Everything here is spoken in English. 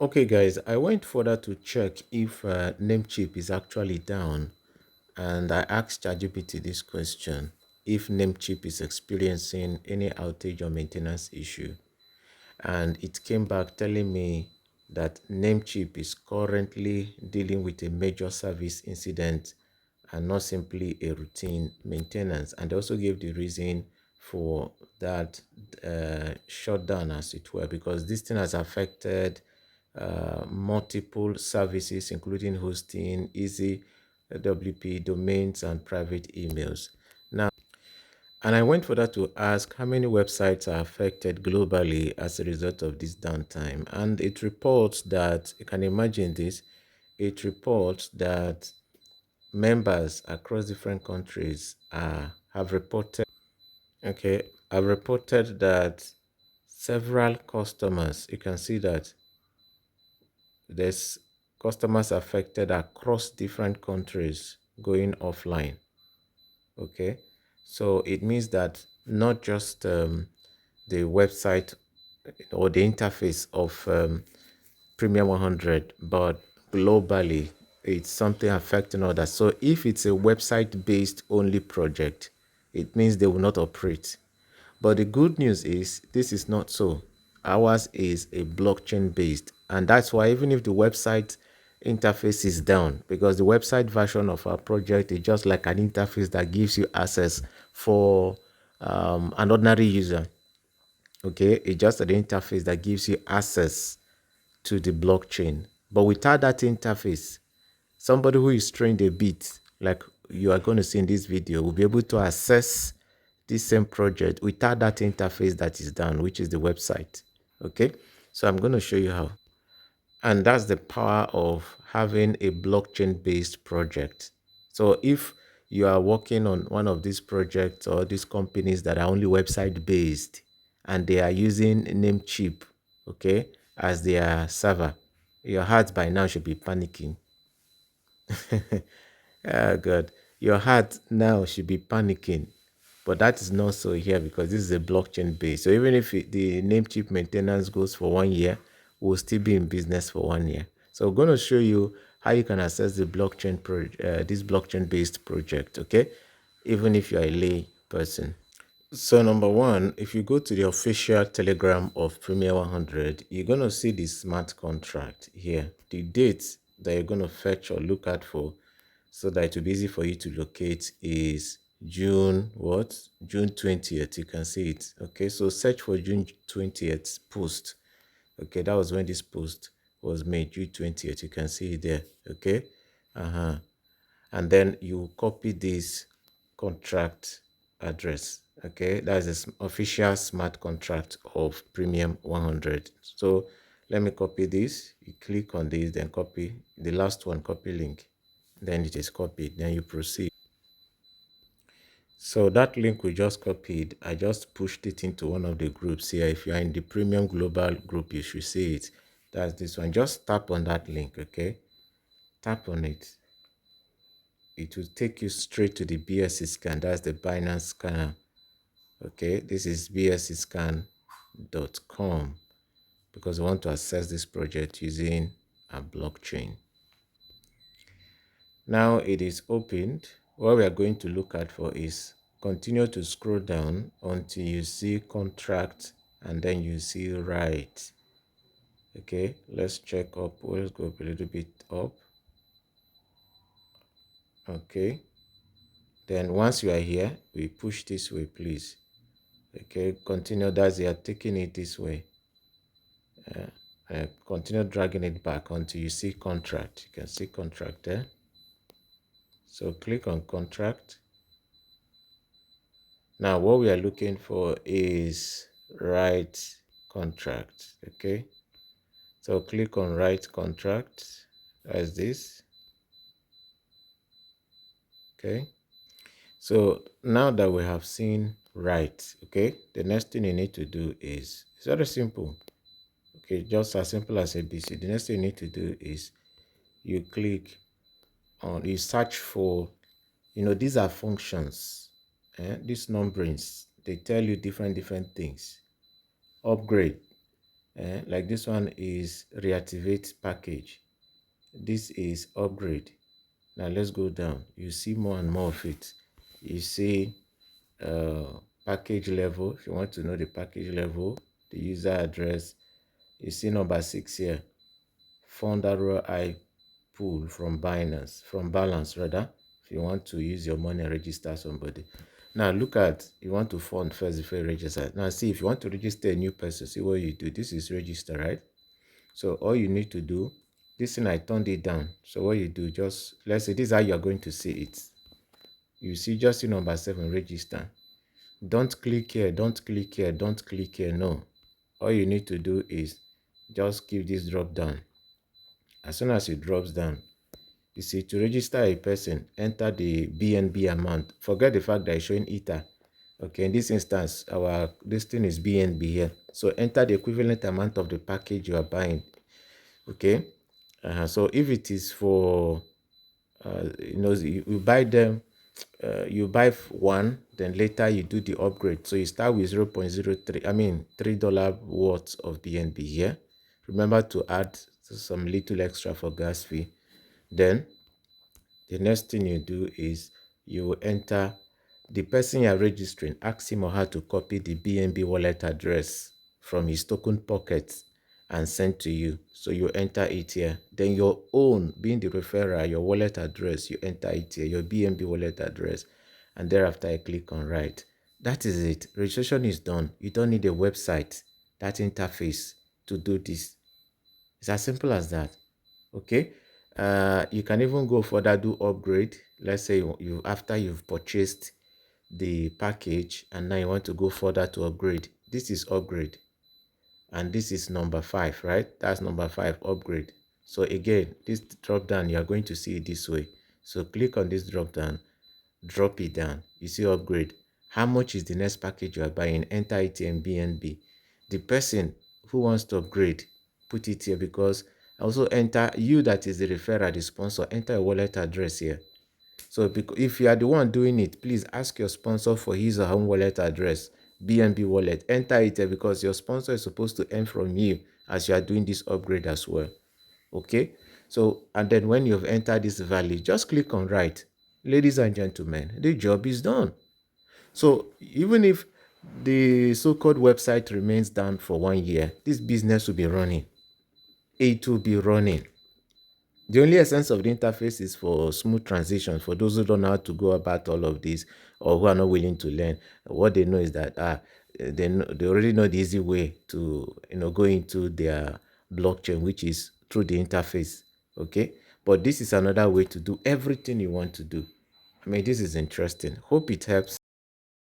Okay, guys, I went further to check if Namecheap is actually down, and I asked ChatGPT this question: if Namecheap is experiencing any outage or maintenance issue, and it came back telling me that Namecheap is currently dealing with a major service incident and not simply a routine maintenance. And they also gave the reason for that shutdown, as it were, because this thing has affected multiple services, including hosting, easy WP domains, and private emails. Now, and I went further to ask how many websites are affected globally as a result of this downtime. And it reports that, you can imagine this, it reports that members across different countries have reported, okay, have reported that several customers, you can see that there's customers affected across different countries going offline. Okay, so it means that not just the website or the interface of Premium 100, but globally, it's something affecting others. So if it's a website based only project, it means they will not operate. But the good news is this is not so. Ours is a blockchain based, and that's why even if the website interface is down, because the website version of our project is just like an interface that gives you access for an ordinary user. Okay, it's just an interface that gives you access to the blockchain. But without that interface, somebody who is trained a bit, like you are going to see in this video, will be able to access this same project without that interface that is down, which is the website. Okay, so I'm going to show you how. And that's the power of having a blockchain based project. So if you are working on one of these projects or these companies that are only website based and they are using Namecheap, okay, as their server, your heart by now should be panicking. Oh God, your heart now should be panicking. But that is not so here because this is a blockchain base. So even if the Namecheap maintenance goes for 1 year, we'll still be in business for 1 year. So we're going to show you how you can access the this blockchain based project, okay? Even if you're a lay person. So number one, if you go to the official Telegram of Premier 100, you're going to see the smart contract here. The date that you're going to fetch or look at for so that it will be easy for you to locate is June what? June 20th. You can see it. Okay, so search for June 20th post. Okay, that was when this post was made, June 20th. You can see it there. Okay. And then you copy this contract address. Okay, that's the official smart contract of Premium 100. So let me copy this. You click on this, then copy the last one, copy link. Then it is copied. Then you proceed. So that link we just copied, I just pushed it into one of the groups here. If you are in the Premium Global group, you should see it. That's this one. Just tap on that link, okay? Tap on it. It will take you straight to the BSC scan. That's the Binance scanner. Okay, this is bscscan.com because we want to access this project using a blockchain. Now it is opened. What we are going to look at for is continue to scroll down until you see contract and then you see right. Okay, let's check up. Let's go up a little bit up. Okay, then once you are here, we push this way, please. Okay, continue. That's you are taking it this way. Continue dragging it back until you see contract. You can see contract there. So click on contract. Now what we are looking for is write contract. Okay, so click on write contract as this. Okay, so now that we have seen write, okay, the next thing you need to do is, it's very simple. Okay, just as simple as ABC. The next thing you need to do is you click on, you search for, these are functions. These numberings, they tell you different things. Upgrade. Like this one is reactivate package. This is upgrade. Now let's go down. You see more and more of it. You see package level. If you want to know the package level, the user address, you see number 6 here. Fund ROI pool from Binance, from Balance rather. If you want to use your money and register somebody. Now look at, you want to fund first before you register. Now see, if you want to register a new person, see what you do. This is register, right? So all you need to do, this thing I turned it down. So what you do, just, let's say this is how you're going to see it. You see, just see number 7, register. Don't click here, don't click here, don't click here, no. All you need to do is just give this drop down. As soon as it drops down, you see, to register a person, enter the BNB amount. Forget the fact that it's showing Ether. Okay, in this instance, this thing is BNB here. So enter the equivalent amount of the package you are buying. Okay, so if it is for, you buy them, you buy one, then later you do the upgrade. So you start with 0.03, I mean $3 worth of BNB here. Remember to add some little extra for gas fee. Then the next thing you do is you enter the person you're registering, ask him or her to copy the BNB wallet address from his token pocket and send to you. So you enter it here. Then your own, being the referrer, your wallet address, you enter it here, your BNB wallet address, and thereafter I click on write. That is it. Registration is done. You don't need a website, that interface to do this. It's as simple as that. Okay. You can even go further, do upgrade. Let's say you after you've purchased the package and now you want to go further to upgrade. This is upgrade, and this is number 5, right? That's number 5, upgrade. So again, this drop down, you are going to see it this way. So click on this drop down, drop it down. You see upgrade. How much is the next package you are buying? Enter it in BNB. The person who wants to upgrade, put it here, because also enter, you that is the referrer, the sponsor, enter a wallet address here. So if you are the one doing it, please ask your sponsor for his or her own wallet address, BNB wallet. Enter it here because your sponsor is supposed to earn from you as you are doing this upgrade as well. Okay, so and then when you've entered this value, just click on write. Ladies and gentlemen, the job is done. So even if the so-called website remains down for 1 year, this business will be running. It will be running. The only essence of the interface is for smooth transition. For those who don't know how to go about all of this or who are not willing to learn, what they know is that they already know the easy way to go into their blockchain, which is through the interface. Okay, but this is another way to do everything you want to do. I mean, this is interesting. Hope it helps.